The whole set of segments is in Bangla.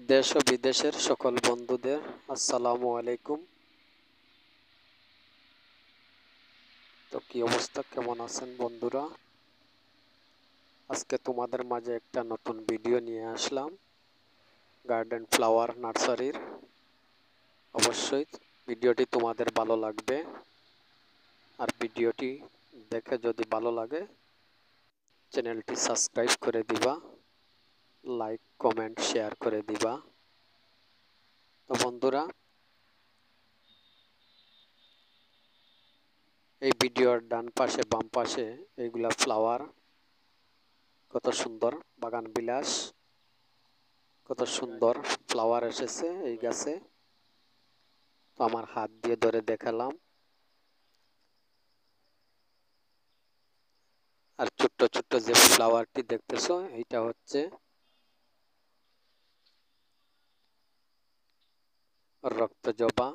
দেশ ও বিদেশের সকল বন্ধুদের আসসালামু আলাইকুম। তো কি অবস্থা, কেমন আছেন বন্ধুরা? আজকে তোমাদের মাঝে একটা নতুন ভিডিও নিয়ে আসলাম গার্ডেন ফ্লাওয়ার নার্সারির। অবশ্যই ভিডিওটি তোমাদের ভালো লাগবে, আর ভিডিওটি দেখে যদি ভালো লাগে চ্যানেলটি সাবস্ক্রাইব করে দিবা, লাইক কমেন্ট শেয়ার করে দিবা। তো বন্ধুরা, এই ভিডিওর ডান পাশে বাম পাশে এইগুলা ফ্লাওয়ার, কত সুন্দর বাগান বিলাস, কত সুন্দর ফ্লাওয়ার এসেছে এই গাছে। তো আমার হাত দিয়ে ধরে দেখালাম। আর ছোট্ট ছোট্ট যে ফ্লাওয়ারটি দেখতেছো এইটা হচ্ছে রক্ত জবা।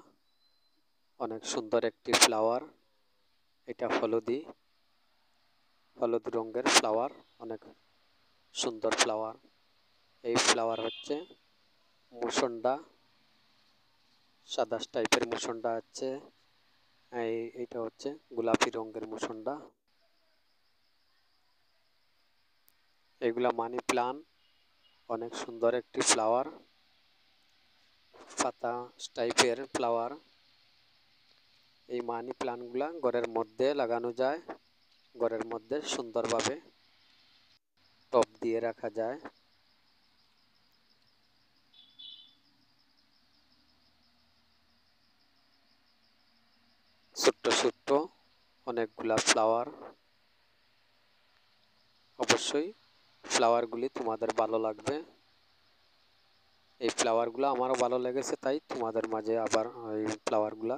অনেক সুন্দর একটি ফ্লাওয়ার। এটা হলুদ রঙের ফ্লাওয়ার, অনেক সুন্দর ফ্লাওয়ার। এই ফ্লাওয়ার হচ্ছে মুসন্ডা, সাদা টাইপের মুসন্ডা আছে। এইটা হচ্ছে গোলাপি রঙের মুসন্ডা। এগুলা মানি প্লান্ট, অনেক সুন্দর একটি ফ্লাওয়ার, পাতা টাইপের ফ্লাওয়ার। এই মানি প্লান্টগুলা ঘরের মধ্যে লাগানো যায়, ঘরের মধ্যে সুন্দরভাবে টব দিয়ে রাখা যায়। ছোট্ট ছোট্ট অনেকগুলা ফ্লাওয়ার। অবশ্যই ফ্লাওয়ারগুলি তোমাদের ভালো লাগবে। এই ফ্লাওয়ারগুলো আমারও ভালো লেগেছে, তাই তোমাদের মাঝে আবার এই ফ্লাওয়ারগুলা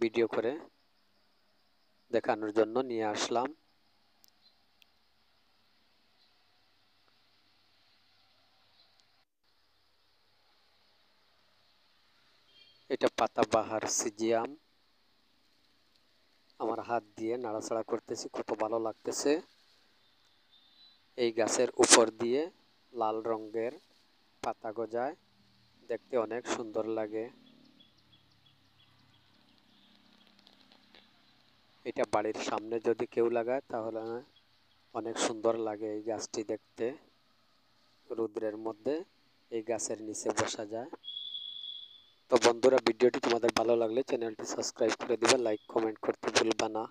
ভিডিও করে দেখানোর জন্য নিয়ে আসলাম। এটা পাতাবাহার সিজিয়াম। আমার হাত দিয়ে নাড়াচাড়া করতেছি, কত ভালো লাগতেছে। এই গাছের উপর দিয়ে লাল রঙের পাতা গজায়, দেখতে অনেক সুন্দর লাগে। এটা বাড়ির সামনে যদি কেউ লাগায় তাহলে অনেক সুন্দর লাগে এই গাছটি দেখতে। রৌদ্রের মধ্যে এই গাছের নিচে বসা যায়। তো বন্ধুরা, ভিডিওটি তোমাদের ভালো লাগলে চ্যানেলটি সাবস্ক্রাইব করে দিবে, লাইক কমেন্ট করতে ভুলবা না।